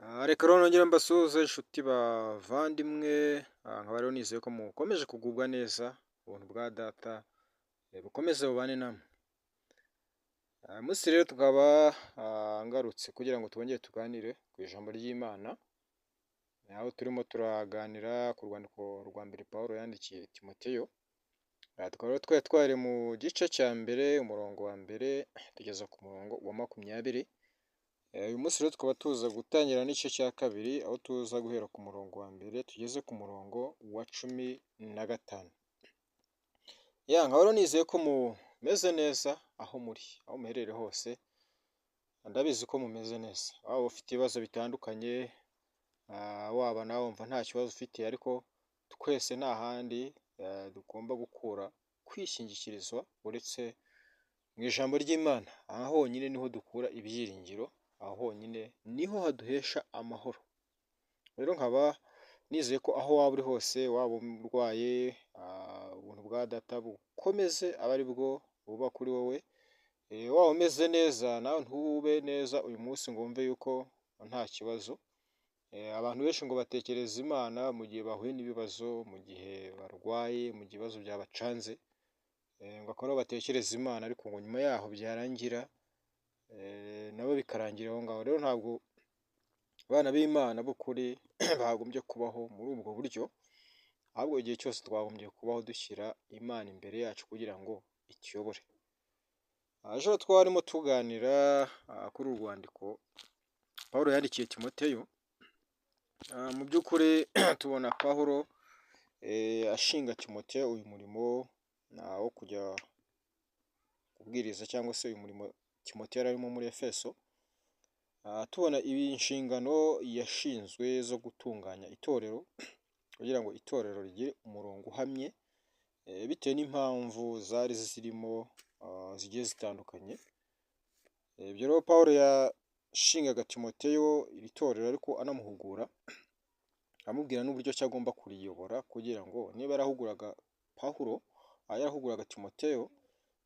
Reka rero nongere mbasuhuze inshuti bavandimwe, nkaba rero nizeye ko mukomeje kugubwa neza, ubuntu bwa Data bukomeze bubane namwe. Uyu munsi rero tukaba ngarutse kugira ngo twongere tuganire ku ijambo ry'Imana, aho turimo turaganira ku rwandiko rwa mbere Pawulo yandikiye Timoteyo, tukaba rero twari twari mu gice cya mbere, umurongo wa mbere tugeza ku murongo wa 20. Uyu munsi rero tukaba tuza gutangira n'igice cya kabiri, aho tuza guhera ku murongo wa mbere tugeze ku murongo wa 15. Nkaba rero nizeye ko mumeze neza aho muri, aho muherereye hose, ndabizi ko mumeze neza, waba ufite ibibazo bitandukanye, waba nawe wumva nta kibazo ufite, ariko twese nta handi tugomba gukura kwishingikiriza uretse mu ijambo ry'Imana. Aha honyine niho dukura ibyiringiro, aho honyine niho haduhesha amahoro. Rero nkaba nizeye ko aho waba uri hose, waba urwaye, ubuntu bwa Data bukomeze abe ari bwo buba kuri wowe, waba umeze neza nawe ntube neza uyu munsi ngo wumve yuko nta kibazo. Abantu benshi ngo batekereza Imana mu gihe bahuye n'ibibazo, mu gihe barwaye, mu gihe ibibazo byabacanze, ngo akaba ariho batekereza Imana, ariko ngo nyuma yaho byarangira nabo bikarangira aho ngaho. Rero ntabwo abana b'Imana b'ukuri bagombye kubaho muri ubwo buryo, ahubwo igihe cyose twagombye kubaho dushyira Imana imbere yacu kugira ngo ituyobore. Ejo twarimo tuganira kuri uru rwandiko Pawulo yandikiye Timoteyo. Mu by'ukuri tubona Pawulo ashinga Timoteyo uyu murimo wo kujya kubwiriza, cyangwa se uyu murimo Timoteyo yari arimo muri Efeso. Tubona inshingano yashinzwe zo gutunganya itorero kugira ngo itorero rigire umurongo uhamye, bitewe n'impamvu zari zirimo zigiye zitandukanye. Ibyo rero Pawulo yashingaga Timoteyo iri torero, ariko anamuhugura, amubwira n'uburyo ki agomba kuriyobora, kugira ngo niba yarahuguraga Pawulo, yarahuguraga Timoteyo,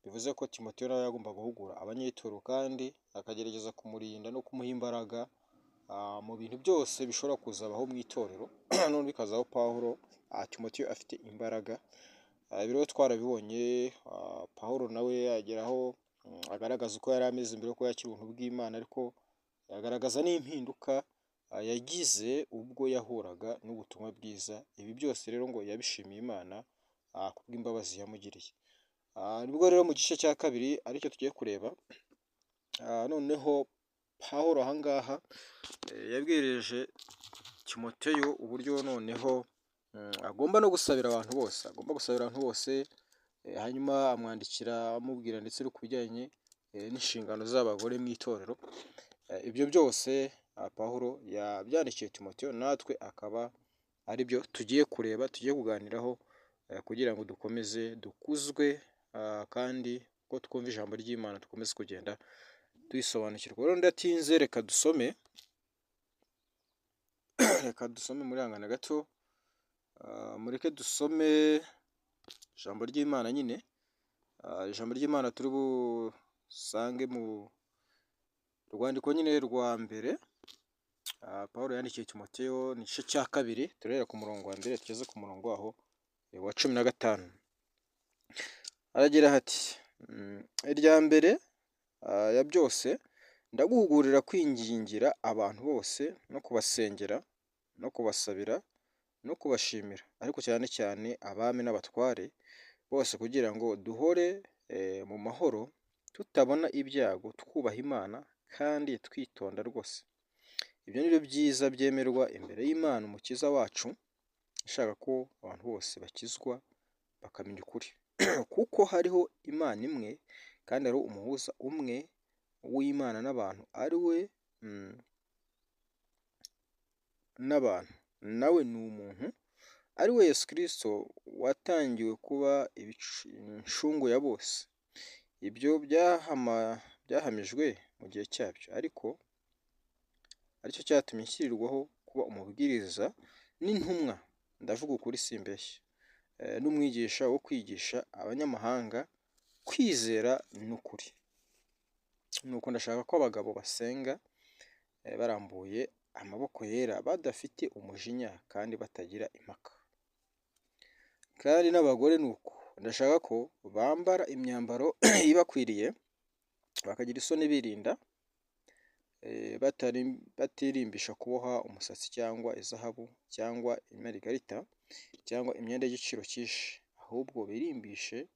bivuze ko Timoteyo nawe yagomba guhugura abanyetorero, kandi akagerageza kumurinda no kumuha imbaraga mu bintu byose bishobora kuzabaho mu itorero. None bikazaho Pawulo, Timoteyo afite imbaraga. Ibi rero twarabibonye, Pawulo nawe yageraho agaragaza uko yari ameze mbere yuko yakira ubuntu bw'Imana, ariko agaragaza n'impinduka yagize ubwo yahuraga n'ubutumwa bwiza. Ibi byose rero ngo yabishimiye Imana kubw'imbabazi yamugiriye. Nibwo rero mu gice cya kabiri aricyo tugiye kureba. Noneho Pawulo aha ngaha yabwirije Timoteyo uburyo noneho agomba no gusabira abantu bose, hanyuma amwandikira amubwira ndetse no ku bijyanye n'inshingano z'abagore mu itorero. Ibyo byose Pawulo yabyandikiye Timoteyo, natwe akaba ari byo tugiye kureba, tugiye kuganiraho, kugira ngo dukomeze dukuzwe, kandi ko twumva ijambo ry'Imana dukomeze kugenda tuyisobanukirwa. Rero ndatinze, reka dusome murihangana gato, mureke dusome ijambo ry'Imana nyine. Ijambo ry'Imana turi busange mu rwandiko nyine rwa mbere Pawulo yandikiye Timoteyo, ni igice cya kabiri, turahera ku murongo wa mbere tugeze ku murongo waho wa 15. Aragira ati: irya mbere ya byose ndaguhugurira kwingingira abantu bose no kubasengera no kubasabira no kubashimira, ariko cyane cyane abami n'abatware bose, kugira ngo duhore mu mahoro, tutabona ibyago, twubaha Imana kandi twitonda rwose. Ibyo ni byo byiza byemerwa imbere y'Imana umukiza wacu, ishaka ko abantu bose bakizwa bakamenya ukuri. Kuko hariho Imana imwe, kandi ari umuhuza umwe w'Imana n'abantu, ari we n'abantu, nawe ni umuntu, ari we Yesu Kristo, watangiwe kuba incungu ya bose. Ibyo byahamijwe mu gihe cyabyo, ariko aricyo cyatumye nshyirirwaho kuba umubwiriza n'intumwa, ndavuga ukuri simbeshya, n'umwigisha wo kwigisha abanyamahanga kwizera n'ukuri. Nuko ndashaka ko abagabo basenga barambuye amaboko yera badafite umujinya kandi batagira impaka. Kandi n'abagore ni uko, ndashaka ko bambara imyambaro ibakwiriye, bakagira isoni birinda, batirimbisha kuboha umusatsi cyangwa izahabu cyangwa imarigarita cyangwa imyenda y'igiciro cyinshi, ahubwo birimbishe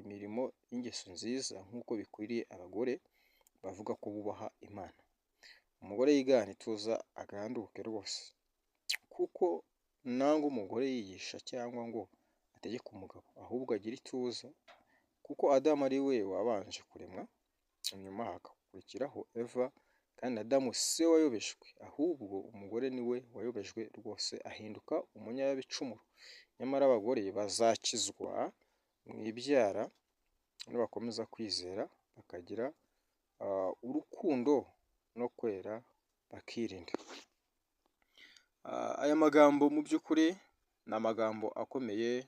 imirimo y'ingeso nziza nk'uko bikwiriye abagore bavuga ko bubaha Imana. Umugore yigana ituza aganduke rwose, kuko nanga umugore yigisha cyangwa ngo ategeke umugabo, ahubwo agira ituza, kuko Adamu ari we wabanje kuremwa, nyuma hagakurikiraho Eva, kandi Adamu si we wayobejwe, ahubwo umugore ni we wayobejwe rwose ahinduka umunyabicumuro. Nyamara abagore bazakizwa mu ibyara nibakomeza kwizera, bakagira urukundo no kwera, bakirinda. Aya magambo mu by'ukuri ni amagambo akomeye,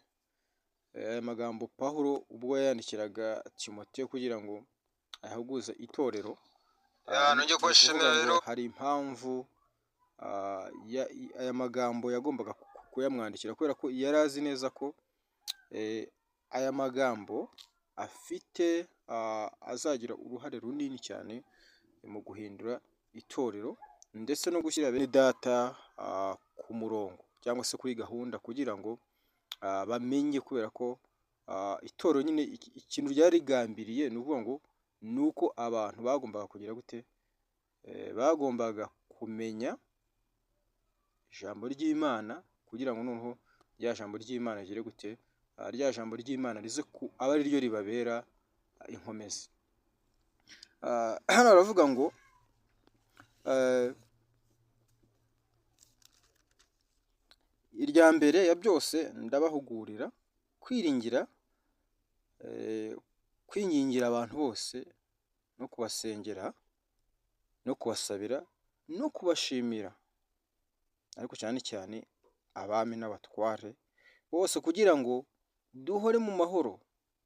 aya magambo Pawulo ubwo yandikiraga Timoteyo kugira ngo ahaguze itorero, hari impamvu aya magambo yagombaga kuyamwandikira, kubera ko yari azi neza ko aya magambo afite azagira uruhare runini cyane mu guhindura itorero ndetse no gushyira bene data ku murongo cyangwa se kuri gahunda, kugira ngo bamenye, kubera ko itorero nyine ikintu ryari rigambiriye ni ukuvuga ngo ni uko abantu bagombaga kugira gute, bagombaga kumenya ijambo ry'Imana, kugira ngo noneho rya jambo ry'Imana rigire gute, rya jambo ry'Imana rize aba ari ryo ribabera inkomezi. Hano baravuga ngo irya mbere ya byose ndabahugurira kwingingira abantu bose no kubasengera no kubasabira no kubashimira, ariko cyane cyane abami n'abatware bose, kugira ngo duhore mu mahoro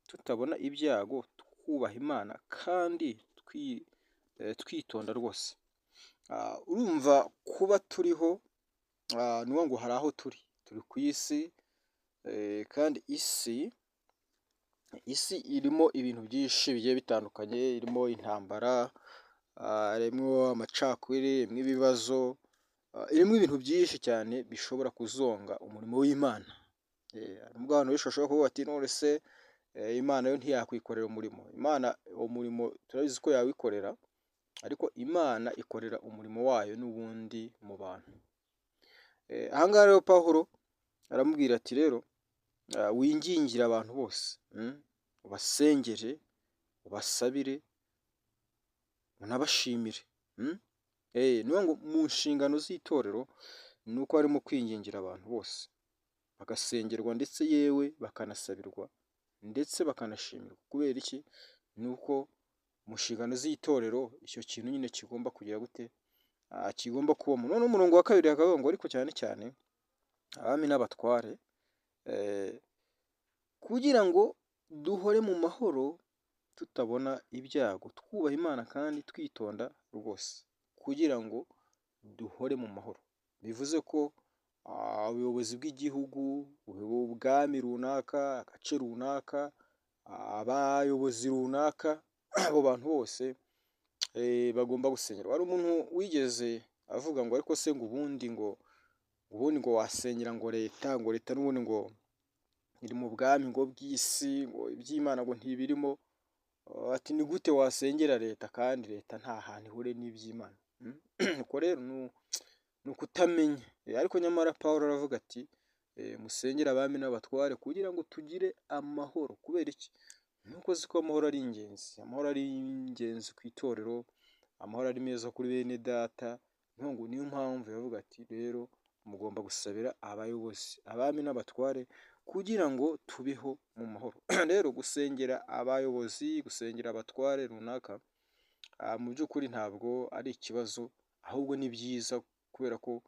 tutabona ibyago, twubaha Imana kandi twitonda rwose. Urumva kuba turiho ni ngo hari aho turi ku isi, kandi isi irimo ibintu byinshi bigiye bitandukanye, irimo intambara, irimo amacakubiri, irimo ibibazo, irimo ibintu byinshi cyane bishobora kuzonga umurimo w'Imana. Nubwo abantu benshi bashobora kuvuga bati none se Imana yo ntiyakwikorera umurimo. Imana uwo murimo turabizi ko yawikorera, ariko Imana ikorera umurimo wayo n'ubundi mu bantu. Aha ngaha rero Pawulo aramubwira ati rero wingingire abantu bose, ubasengere, ubasabire, unabashimire. Niyo ngo mu nshingano z'itorero ni uko harimo kwingingira abantu bose, bagasengerwa ndetse yewe bakanasabirwa ndetse bakanashimirwa. Kubera iki? Ni uko mu nshingano z'itorero icyo kintu nyine kigomba kugira gute, kigomba kubamo. None umurongo wa kabiri hakavuga ngo ariko cyane cyane abami n'abatware, kugira ngo duhore mu mahoro tutabona ibyago, twubaha Imana kandi twitonda rwose, kugira ngo duhore mu mahoro. Bivuze ko ubuyobozi bw'igihugu, ubwami runaka, agace runaka, abayobozi runaka, abo bantu bose bagomba gusengerwa. Hari umuntu wigeze avuga ngo ariko se ngo ubundi ngo wasengera ngo leta n'ubundi ngo iri mu bwami ngo bw'isi, ngo iby'Imana ngo ntibirimo. Ati ni gute wasengera leta kandi leta nta hantu ihure n'iby'Imana? Uko rero ni ukutamenya. Ariko nyamara Pawulo aravuga ati musengere abami n'abatware kugira ngo tugire amahoro. Kubera iki? Nuko uzi ko amahoro ari ingenzi. Amahoro ari ingenzi ku itorero, amahoro ari meza kuri bene data. Niyo mpamvu yavuga ati rero mugomba gusabira abayobozi, abami n'abatware, kugira ngo tubeho mu mahoro. Rero gusengera abayobozi, gusengera abatware runaka, mu by'ukuri ntabwo ari ikibazo, ahubwo ni byiza, kubera ko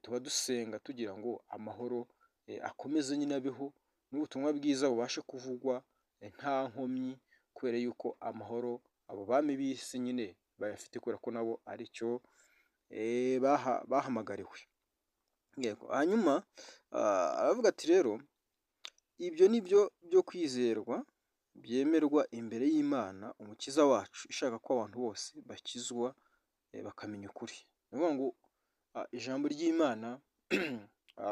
tuba dusenga tugira ngo amahoro akomeze nyine abeho, n'ubutumwa bwiza bubashe kuvugwa nta nkomyi, kubera yuko amahoro abo bami b'isi nyine bayafite, kubera ko nabo ari cyo bahamagariwe. Yego, hanyuma aravuga ati rero ibyo ni byo byo kwizerwa byemerwa imbere y'Imana umukiza wacu ishaka ko abantu bose bakizwa bakamenya ukuri. Ni ukuvuga ngo ijambo ry'Imana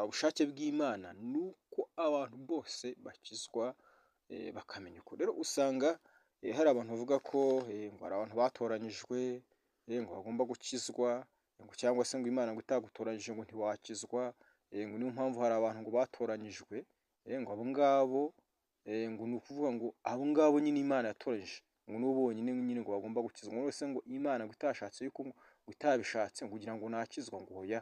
ubushake bw'Imana ni uko abantu bose bakizwa bakamenya ukuri. Rero usanga hari abantu bavuga ko ngo hari abantu batoranyijwe ngo bagomba gukizwa ngo cyangwa se ngo Imana ngo itagutoranyije ngo ntiwakizwa, ngo niyo mpamvu hari abantu ngo batoranyijwe ngo abo ngabo ngo ni ukuvuga ngo abo ngabo nyine Imana yatoranyije ngo nibo bonyine nyine ngo bagomba gukizwa. Ngo wese ngo Imana ngo itashatse yuko ngo itabishatse ngo kugira ngo nakizwa ngo oya,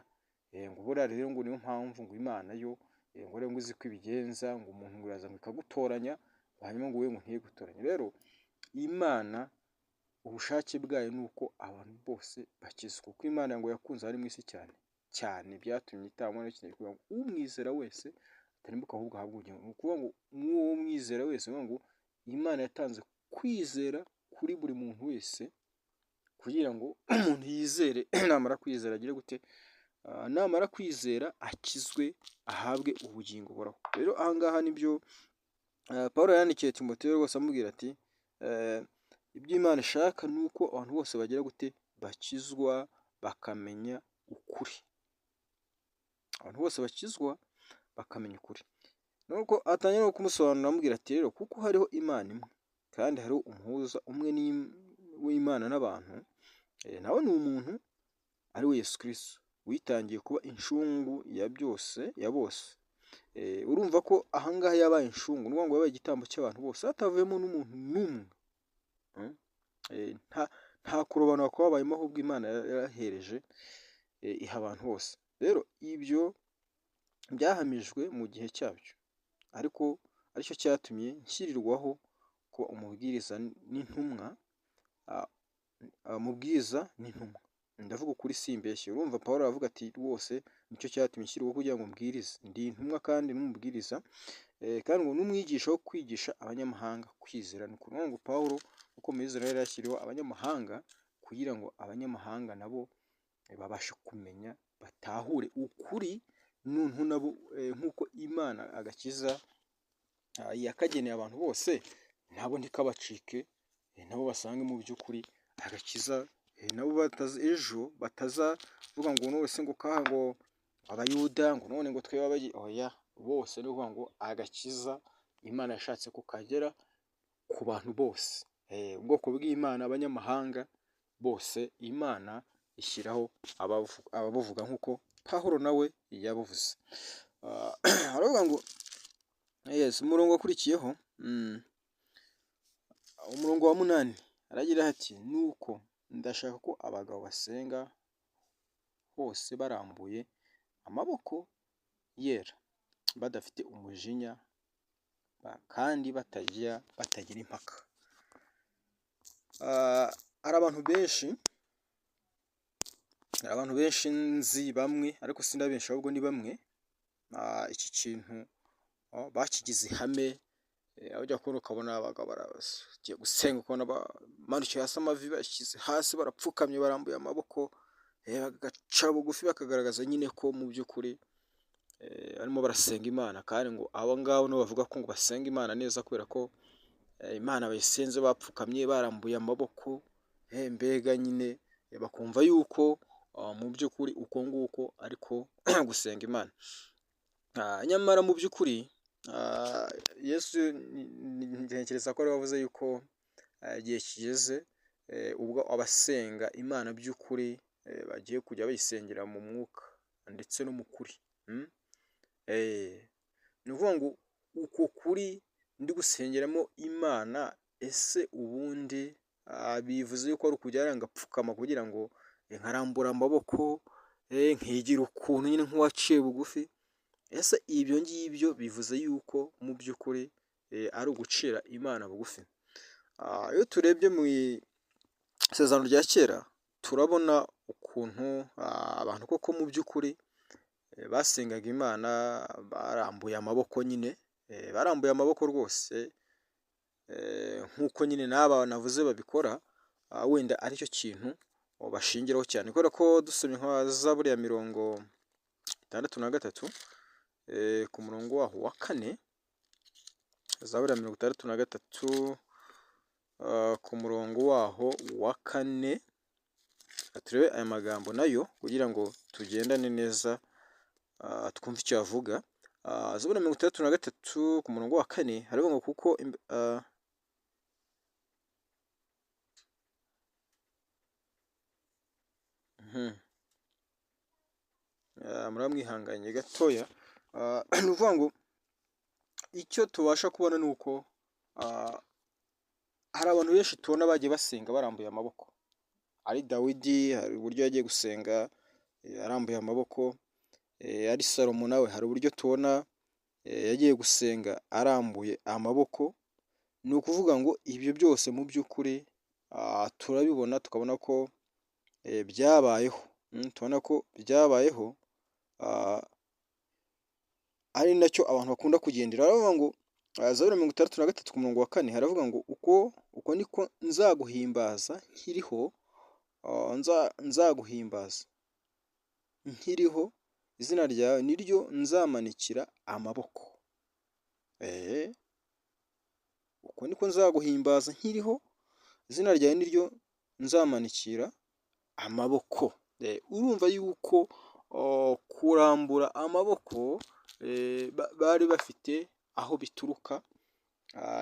ngo buriya rero ngo niyo mpamvu ngo Imana yo ngo rero ngo izi ko ibigenza ngo umuntu ngo iraza ngo ikagutoranya hanyuma ngo wowe ngo ntigutoranye. Rero Imana ubushake bwayo ni uko abantu bose bakizwa, kuko Imana ngo yakunze abari mu isi cyane cyane byatumye itanga umwana w'ikinege kugira ngo umwizera wese atarimbuka ahubwo ahabwe ubugingo. Ni ukuvuga ngo n'uwo mwizera wese, ni ukuvuga ngo Imana yatanze kwizera kuri buri muntu wese kugira ngo umuntu yizere namara kwizera agire gute, namara kwizera akizwe ahabwe ubugingo buhoraho. Rero aha ngaha nibyo Pawulo yandikiye Timoteyo rwose amubwira ati ibyo Imana ishaka ni uko abantu bose bagira gute, bakizwa bakamenya ukuri. Abantu bose bakizwa bakamenya ukuri. Nuko atangira no kumusobanurira amubwira ati rero kuko hariho Imana imwe kandi hariho umuhuza umwe w'Imana n'abantu, nawe ni umuntu ari we Yesu Kristo witangiye kuba incungu ya byose ya bose. Urumva ko ahangaha yabaye incungu, ni ngo yabaye igitambo cy'abantu bose hatavuyemo n'umuntu n'umwe. Nta kurobanura kwabayemo, ahubwo Imana yarahereje iha abantu bose. Rero ibyo byahamijwe mu gihe cyabyo, ariko aricyo cyatumye nshyirirwaho kuba umubwiriza n'intumwa. Ndavuga ukuri simbeshye. Urumva Pawulo aravuga ati rwose nicyo cyatumye nshyirwaho kugira ngo mbwirize. Ndi intumwa kandi n'umubwiriza kandi ngo n'umwigisha wo kwigisha abanyamahanga kwizera. Ni ukuvuga ngo Pawulo uko muri Israeli yashyiriweho abanyamahanga kugira ngo abanyamahanga nabo babashe kumenya batahure ukuri n'untu nabo nk'uko Imana agakiza yakageneye abantu bose nabo ntikabacike, nabo basange mu by'ukuri agakiza, nabo ejo batazavuga ngo uno wese ngo kaha ngo abayuda ngo none ngo twebwe oya, bose ni ukuvuga ngo agakiza Imana yashatse ko kagera ku bantu bose, ubwoko bw'Imana, abanyamahanga bose Imana ishyiraho ababuvuga nk'uko Pawulo nawe yabuvuze. Aravuga ngo umurongo wakurikiyeho, umurongo wa 8 aragira ati nuko ndashaka ko abagabo basenga hose barambuye amaboko yera, badafite umujinya kandi batagira impaka. Hari abantu benshi nzi, bamwe ariko si na benshi ahubwo ni bamwe, iki kintu bakigize ihame, aho ujya kubona ukabona abagabo baragiye gusenga ukabona bamanukiye hasi amavi bashyize hasi barapfukamye barambuye amaboko, bagaca bugufi bakagaragaza nyine ko mu by'ukuri barimo barasenga Imana. Kandi ngo abo ngabo nibo bavuga ko ngo basenga Imana neza kubera ko Imana bayisenze bapfukamye barambuye amaboko, mbega nyine bakumva yuko mu by'ukuri uko nguko ariko gusenga Imana. Nyamara mu by'ukuri Yesu ntekereza ko ari wavuze yuko igihe kigeze ubwo abasenga Imana by'ukuri bagiye kujya bayisengera mu mwuka ndetse no mu kuri. Ni ukuvuga ngo uko kuri ndi gusengeramo Imana, ese ubundi bivuze yuko ari ukujya ngapfukama kugira ngo nkarambura amaboko nkigira ukuntu nyine nk'uwaciye bugufi? Ese ibyo ngibyo bivuze yuko mu by'ukuri ari ugucira Imana bugufi? Iyo turebye mu isezerano rya kera turabona ukuntu abantu koko mu by'ukuri basengaga Imana barambuye amaboko, nyine barambuye amaboko rwose, nk'uko nyine n'aba navuze babikora, wenda aricyo kintu bashingiraho cyane, kubera ko dusomye nka Zaburi ya 63 ku murongo waho wa 4, Zaburi ya 63 ku murongo waho wa 4, turebe aya magambo nayo kugira ngo tugendane neza, twumve icyo avuga. Zaburi ya 63 ku murongo wa 4 haravuga ngo kuko muramwihanganye gatoya. Ni ukuvuga ngo icyo tubasha kubona ni uko hari abantu benshi tubona bagiye basenga barambuye amaboko. Ari Dawidi hari uburyo yagiye gusenga arambuye amaboko, ari Salomo nawe hari uburyo tubona yagiye gusenga arambuye amaboko. Ni ukuvuga ngo ibyo byose mu by'ukuri turabibona tukabona ko byabayeho, tubona ko byabayeho, ari nacyo abantu bakunda kugendera. Baravuga ngo Zaburi ya 63 ku murongo wa 4 haravuga ngo uko niko nzaguhimbaza nkiriho, nzaguhimbaza nkiriho, izina ryawe niryo nzamanikira amaboko. Uko niko nzaguhimbaza nkiriho, izina ryawe niryo nzamanikira amaboko. Urumva yuko kurambura amaboko bari bafite aho bituruka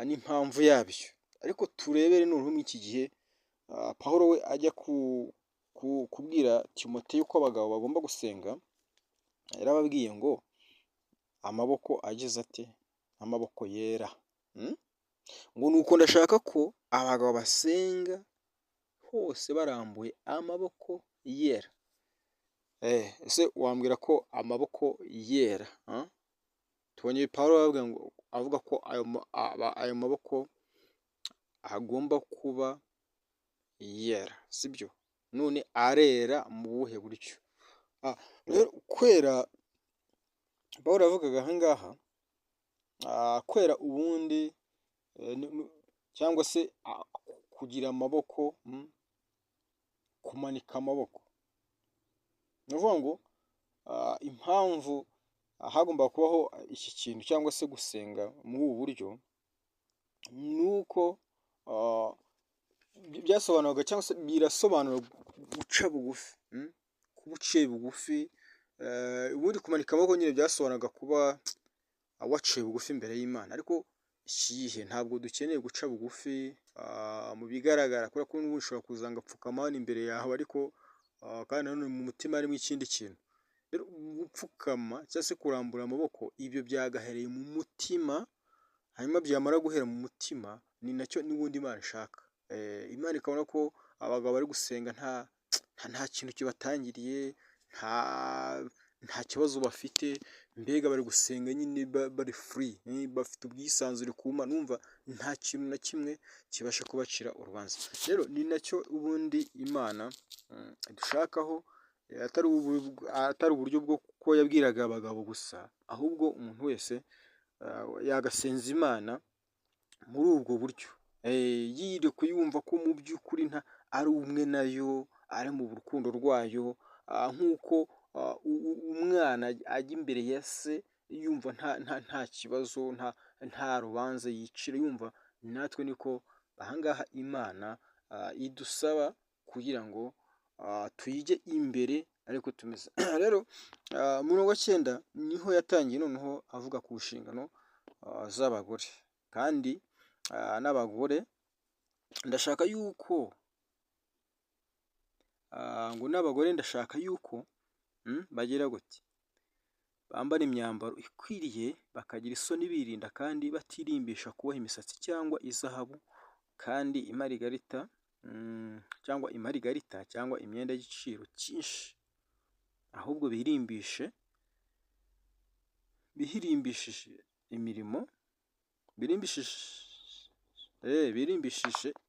n'impamvu yabyo. Ariko turebere noneho muri iki gihe Pawulo we ajya kubwira Timoteyo ko abagabo bagomba gusenga, yarababwiye ngo amaboko agize ate? Amaboko yera. Ngo nuko ndashaka ko abagabo basenga hose barambuye amaboko yera. Ese wambwira ko amaboko yera? Tubonye Pawulo avuga ko ayo maboko agomba kuba yera, sibyo? None arera mu buhe buryo? Rero kwera Pawulo yavugaga aha ngaha, kwera ubundi cyangwa se kugira amaboko, kumanika amaboko. Ni ukuvuga ngo impamvu hagomba kubaho iki kintu cyangwa se gusenga muri ubu buryo, ni uko byasobanuraga cyangwa se birasobanura guca bugufi, kuba uciye bugufi. Ubundi kumanika amaboko nyine byasobanuraga kuba waciye bugufi imbere y'Imana. Ariko iki gihe ntabwo dukeneye guca bugufi mu bigaragara, kubera ko n'ubu ushobora kuza ngapfukama hano imbere yawe, ariko kandi nanone mu mutima harimo ikindi kintu. Rero gupfukama cyangwa se kurambura amaboko, ibyo byagahereye mu mutima, hanyuma byamara guhera mu mutima, ni nacyo n'ubundi Imana ishaka. Imana ikabona ko abagabo bari gusenga nta kintu kibatangiriye, nta kibazo bafite, mbega bari gusenga nyine bari free, bafite ubwisanzure ku Mana, numva nta kintu na kimwe kibasha kubacira urubanza. Rero ni nacyo ubundi Imana dushakaho, atari uburyo bwo ko yabwiraga abagabo gusa, ahubwo umuntu wese yagasenza Imana muri ubwo buryo, yiri kuyumva ko mu by'ukuri ari umwe nayo, ari mu rukundo rwayo, nk'uko umwana ajya imbere ya se yumva nta kibazo, nta rubanza yicira, yumva natwe niko aha ngaha Imana idusaba kugira ngo tuyijye imbere ariko tumeze. Rero murongo wa 9 niho yatangiye noneho avuga ku nshingano z'abagore, kandi n'abagore ndashaka yuko bagira gute? Bambara imyambaro ikwiriye, bakagira isoni birinda kandi batirimbisha kuboha imisatsi cyangwa izahabu kandi imarigarita cyangwa imyenda y'igiciro cyinshi, ahubwo birimbishije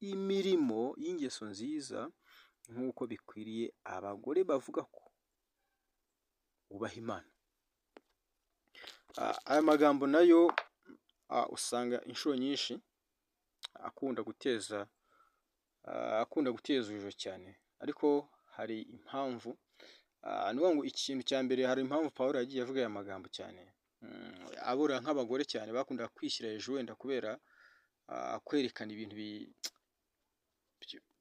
imirimo y'ingeso nziza, nk'uko bikwiriye abagore bavuga ko bubaha Imana. Aya magambo nayo usanga inshuro nyinshi akunda guteza urujijo cyane, ariko hari impamvu. Ni ukuvuga ngo ikintu cya mbere hari impamvu Pawulo yagiye avuga aya magambo cyane. Abura nk'abagore cyane bakundaga kwishyira hejuru wenda kubera kwerekana ibintu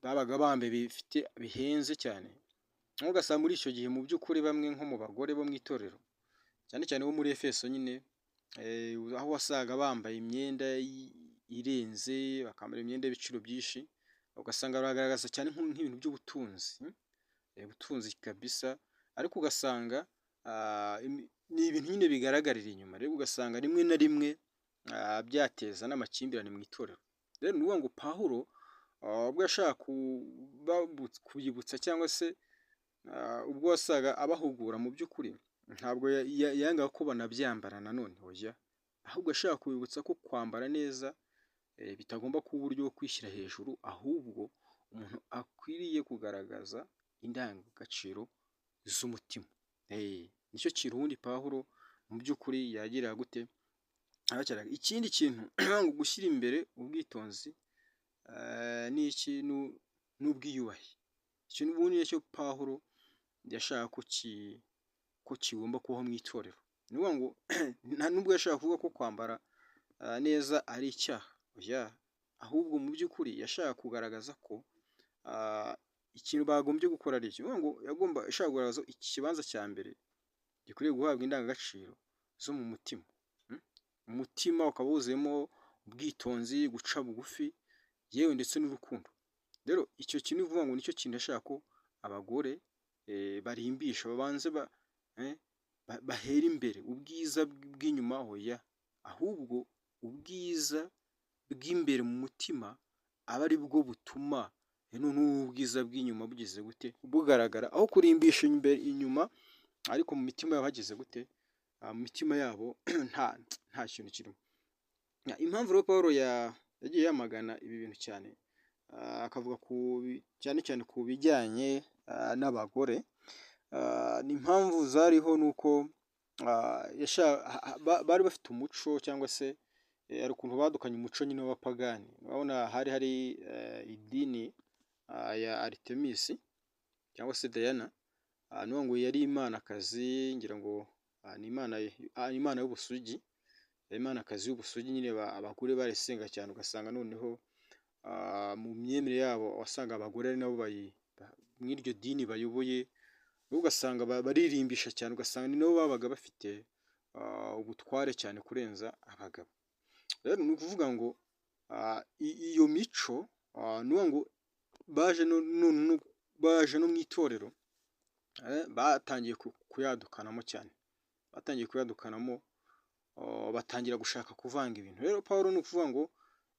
babaga bambaye bifite bihenze cyane. Ugasanga muri icyo gihe mu by'ukuri bamwe nko mu bagore bo mu itorero cyane cyane bo muri Efeso nyine, aho wasaga bambaye imyenda irenze, bakambara imyenda y'ibiciro byinshi, ugasanga baragaragaza cyane nk'ibintu by'ubutunzi, ubutunzi kabisa, ariko ugasanga ni ibintu nyine bigaragarira inyuma. Rero ugasanga rimwe na rimwe byateza n'amakimbirane mu itorero. Rero ni ukuvuga ngo Pawulo ubwo yashaka kubibutsa cyangwa se ubwo wasaga abahugura mu by'ukuri ntabwo yangaga ko banabyambara nanone, oya, ahubwo ashaka kubibutsa ko kwambara neza bitagomba kuba uburyo bwo kwishyira hejuru, ahubwo umuntu akwiriye kugaragaza indangagaciro z'umutima. Nicyo kintu ubundi Pawulo mu by'ukuri yagirira gute. Ikindi kintu ngo gushyira imbere ubwitonzi n'ubwiyubahe, ikintu ubundi nicyo Pawulo yashaka ko kigomba kubaho mu itorero. Ni ukuvuga ngo nta nubwo yashaka kuvuga ko kwambara neza ari icyaha, oya, ahubwo mu by'ukuri yashaka kugaragaza ko ikintu bagombye gukora ari iki. Ni ukuvuga ngo yashaka kugaragaza ikibanza cya mbere gikwiriye guhabwa indangagaciro zo mu mutima. Umutima ukaba wuzuyemo ubwitonzi, guca bugufi, yewe ndetse n'urukundo. Rero icyo kintu uvuga ngo nicyo kintu yashaka ko abagore barimbisha, babanze bahera imbere. Ubwiza bw'inyuma oya, ahubwo ubwiza bw'imbere mu mutima aba ari bwo butuma n'ubwiza bw'inyuma bugeze gute bugaragara, aho kurimbisha inyuma ariko mu mitima yabo hageze gute, mu mitima yabo nta kintu kirimo. Impamvu rero Pawulo yagiye yamagana ibi bintu cyane, akavuga cyane cyane ku bijyanye n'abagore, ni impamvu zariho nuko bari bafite umuco cyangwa se hari ukuntu badukanye umuco nyine w'abapagani. Urabona hari idini ya Aritemisi cyangwa se Dayana, n'uwo ngo yari imanakazi, ngira ngo ni imana y'ubusugi, imanakazi y'ubusugi nyine abagore barisenga cyane. Ugasanga noneho mu myemerere yabo wasanga abagore ari nabo muri iryo dini bayoboye, ugasanga baririmbisha cyane, ugasanga ni nabo babaga bafite ubutware cyane kurenza abagabo. Rero ni ukuvuga ngo iyo mico ni ngo baje no mu itorero batangiye kuyadukanamo cyane, batangira gushaka kuvanga ibintu. Rero Pawulo ni ukuvuga ngo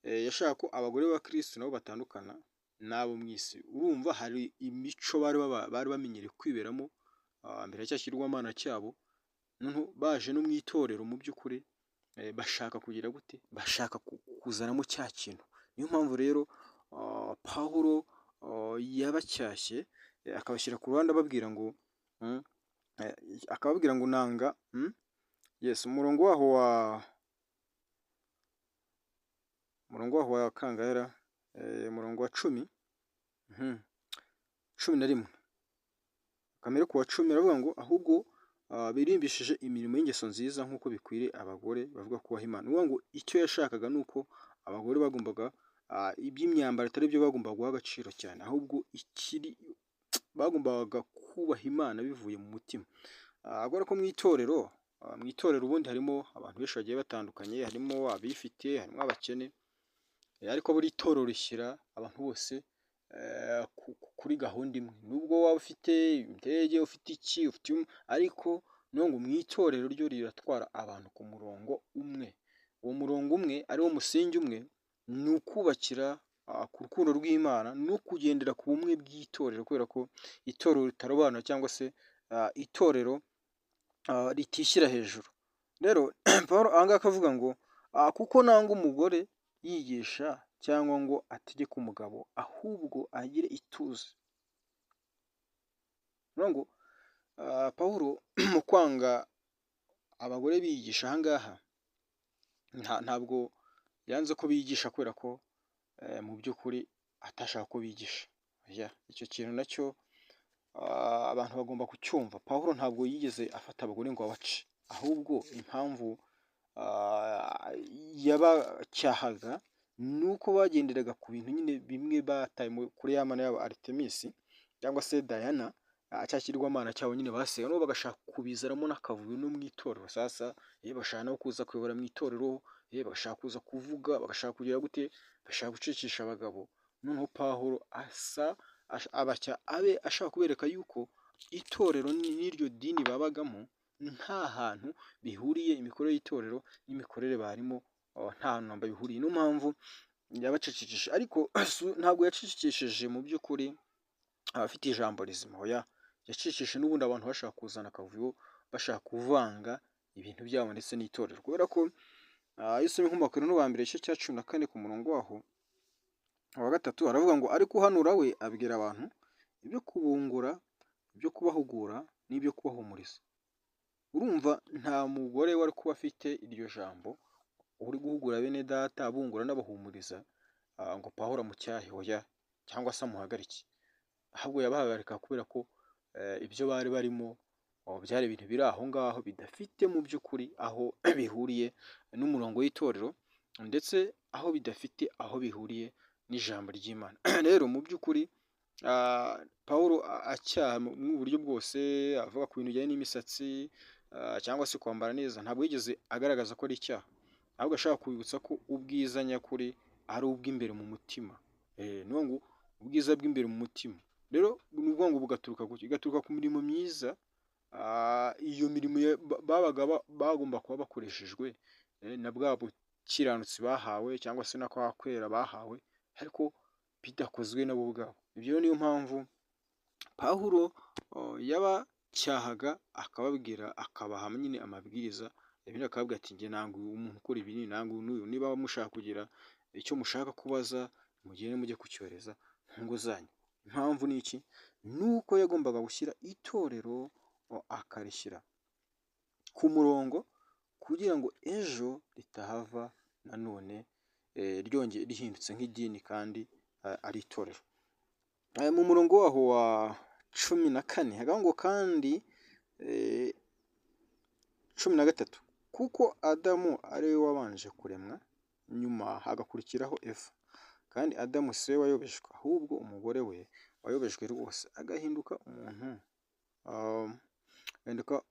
yashaka ko abagore ba Kristo nabo batandukana n'abo mu isi. Urumva hari imico bari bamenyereye kwiberamo mbere cya kirwamana cyabo, noneho baje no mu itorero mu by'ukuri bashaka kugira gute, bashaka kuzanamo cya kintu. Niyo mpamvu rero Pawulo yabacyashye akabashyira ku ruhande akababwira ngo nanga umurongo waho wa kangahera, umurongo wa 11 kamere ku wa 10 aravuga ngo ahubwo birimbishije imirimo y'ingeso nziza nk'uko bikwiriye abagore bavuga kubaha Imana. Ni ngo icyo yashakaga ni uko abagore bagombaga iby'imyambaro atari byo bagombaga guha agaciro cyane, ahubwo bagombaga kubaha Imana bivuye mu mutima. Agora ko mu itorero ubundi harimo abantu benshi bagiye batandukanye, harimo abifite, harimo abakene, ariko buri itorero rishyira abantu bose kuri gahunda imwe. Nubwo waba ufite indege, ufite iki, ariko ngo mu itorero ryo riratwara abantu ku murongo umwe. Uwo murongo umwe ari wo musingi umwe, ni ukubakira ku rukundo rw'Imana no kugendera ku bumwe bw'itorero, kubera ko itorero ritarobanura cyangwa se itorero ritishyira hejuru. Rero Pawulo aha ngaha akavuga ngo kuko nanga umugore yigisha cyangwa ngo ategeke umugabo, ahubwo agire ituze. Ngo Pawulo mu kwanga abagore bigisha aha ngaha ntabwo yanze ko bigisha kubera ko mu by'ukuri atashaka ko bigisha. Icyo kintu nacyo abantu bagomba kucyumva. Pawulo ntabwo yigeze afata abagore ngo abace, ahubwo impamvu yabacyahaga ni uko bagenderaga ku bintu nyine bimwe bataye kuri ya mana yabo Artemisi cyangwa se Diana, cya kigirwamana cyabo nyine basenga, nabo bagashaka kubizaramo n'akavuyo no mu itorero. Sasa bashaka no kuza kuyobora mu itorero, bagashaka kuza kuvuga, bagashaka kugira gute, bashaka gucecekesha abagabo. Noneho Pawulo abe ashaka kubereka yuko itorero n'iryo dini babagamo nta hantu bihuriye, imikorere y'itorero n'imikorere barimo nta hantu namba bihuriye. Niyo mpamvu yabacecekeshe, ariko ntabwo yacecekesheje mu by'ukuri abafite ijambo rizima, oya, yacecekeshe n'ubundi abantu bashaka kuzana akavuyo, bashaka kuvanga ibintu byabo ndetse n'itorero. Kubera ko iyo usomye nk'Abakorinto ba mbere igice cya 14 ku murongo waho wa 3 aravuga ngo ariko uhanura we abwira abantu ibyo kubungura, ibyo kubahugura n'ibyo kubahumuriza. Urumva nta mugore wari kuba afite iryo jambo uri guhugura bene data, abungura n'abahumuriza ngo Pawulo amucyahe, oya, cyangwa se amuhagarike. Ahubwo yabahagarika kubera ko ibyo bari barimo byari ibintu biri aho ngaho bidafite mu by'ukuri aho bihuriye n'umurongo w'itorero, ndetse aho bidafite aho bihuriye n'ijambo ry'Imana. Rero mu by'ukuri Pawulo acyaha mu buryo bwose, avuga ku bintu bijyanye n'imisatsi cyangwa se kwambara neza, ntabwo yigeze agaragaza ko ari icyaha, ahubwo ashaka kubibutsa ko ubwiza nyakuri ari ubw'imbere mu mutima. Niyo ngo ubwiza bw'imbere mu mutima rero ni ubwo ngo bugaturuka ku mirimo myiza. Iyo mirimo bagomba kuba bakoreshejwe na bwa bukiranutsi bahawe cyangwa se na kwa kwera bahawe, ariko bidakozwe nabo ubwabo. Ibyo niyo mpamvu Pawulo yabacyahaga, akababwira, akabaha nyine amabwiriza, ibindi akababwira ati njye ntabwo umuntu ukora ibi, ntabwo n'uyu, niba mushaka kugira icyo mushaka kubaza mugende mujye kucyohereza mu ngo zanyu. Impamvu ni iki? Nuko yagombaga gushyira itorero akarishyira ku murongo kugira ngo ejo ritahava nanone ryongeye rihindutse nk'idini kandi ari itorero. Mu murongo waho wa 14 hagaho ngo kandi 13 kuko Adamu ari we wabanje kuremwa, nyuma hagakurikiraho Eva, kandi Adamu si we wayobejwe, ahubwo umugore we wayobejwe rwose agahinduka umuntu, agahinduka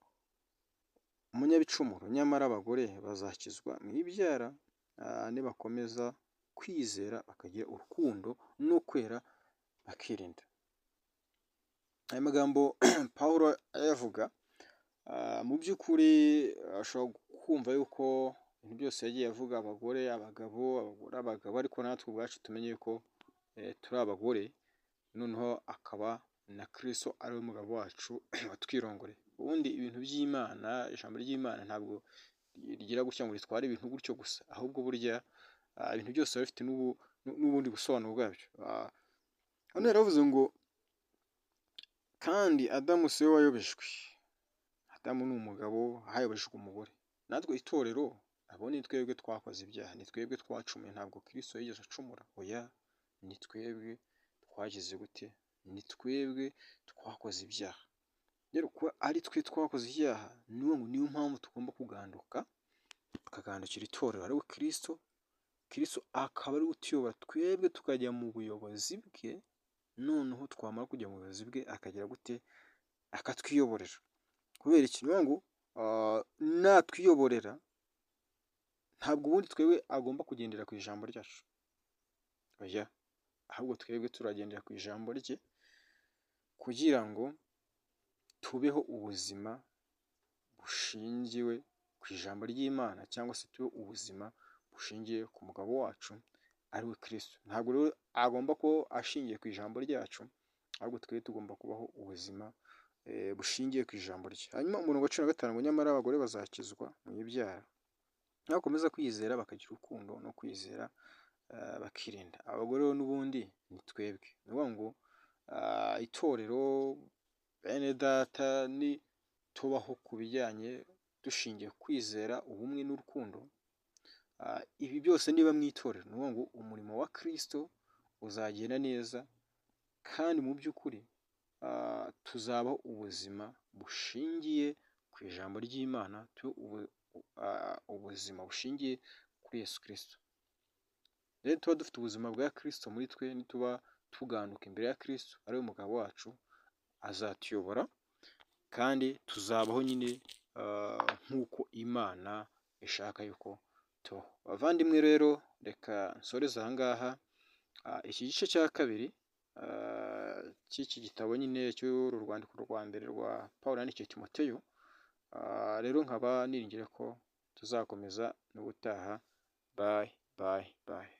umunyabicumuro. Nyamara abagore bazakizwa mu ibyara nibakomeza kwizera, bakagira urukundo no kwera, bakirinda. Aya magambo Pawulo ayavuga mu by'ukuri ashobora kumva yuko ibintu byose yagiye avuga abagore, abagabo, abagore, ariko natwe ubwacu tumenye ko turi abagore, noneho akaba na Kristo ari we mugabo wacu watwirongoreye. Ubundi ibintu by'Imana, ijambo ry'Imana ntabwo rigira gutya ngo ritware ibintu gutyo gusa, ahubwo burya ibintu byose biba bifite n'ubundi busobanuro bwabyo. Hano yaravuze ngo kandi Adamu si we wayobejwe. Adamu ni umugabo, hayobejwe umugore. Natwe itorero abo ni twebwe twakoze ibyaha, ni twebwe twacumuye, ntabwo Kristo yigeze acumura, oya, ni twebwe twagize gute, ni twebwe twakoze ibyaha. Rero kuba ari twe twakoze ibyaha, niyo mpamvu tugomba kuganduka, tukagandukira itorero ari we Kristo. Kristo akaba ari we utuyobora twebwe tukajya mu buyobozi bwe, noneho twamara kujya mu buyobozi bwe akagira gute, akatwiyoborera. Kubera ikintu ngo natwiyoborera, ntabwo ubundi twebwe agomba kugendera ku ijambo ryacu, oya, ahubwo twebwe turagendera ku ijambo rye kugira ngo tubeho ubuzima bushingiwe ku ijambo ry'Imana, cyangwa se tube ubuzima bushingiye ku mugabo wacu ari we Kristo. Ntabwo rero agomba ko ashingiye ku ijambo ryacu, ahubwo twebwe tugomba kubaho ubuzima bushingiye ku ijambo rye. Hanyuma umurongo wa 15 ngo nyamara abagore bazakizwa mu ibyara bakomeza kwizera, bakagira urukundo no kwizera, bakirinda. Abagore n'ubundi ni twebwe. Ni ukuvuga ngo itorero, bene data, ni tubaho ku bijyanye dushingiye kwizera, ubumwe n'urukundo. Ibi byose niba mu itorero, ni ukuvuga ngo umurimo wa Kristo uzagenda neza, kandi mu by'ukuri tuzabaho ubuzima bushingiye ku ijambo ry'Imana, ubuzima bushingiye kuri Yesu Kristo. Rero tuba dufite ubuzima bwa Kristo muri twe, nituba tuganduka imbere ya Kristo ari we mugabo wacu, azatuyobora kandi tuzabaho nyine nk'uko Imana ishaka yuko tubaho. Bavandimwe rero, reka nsoreze aha ngaha iki gice cya kabiri cy'iki gitabo nyine cy'uru rwandiko rwa mbere rwa Pawulo yandikiye Timoteyo. Rero nkaba niringira ko tuzakomeza n'ubutaha. Bye.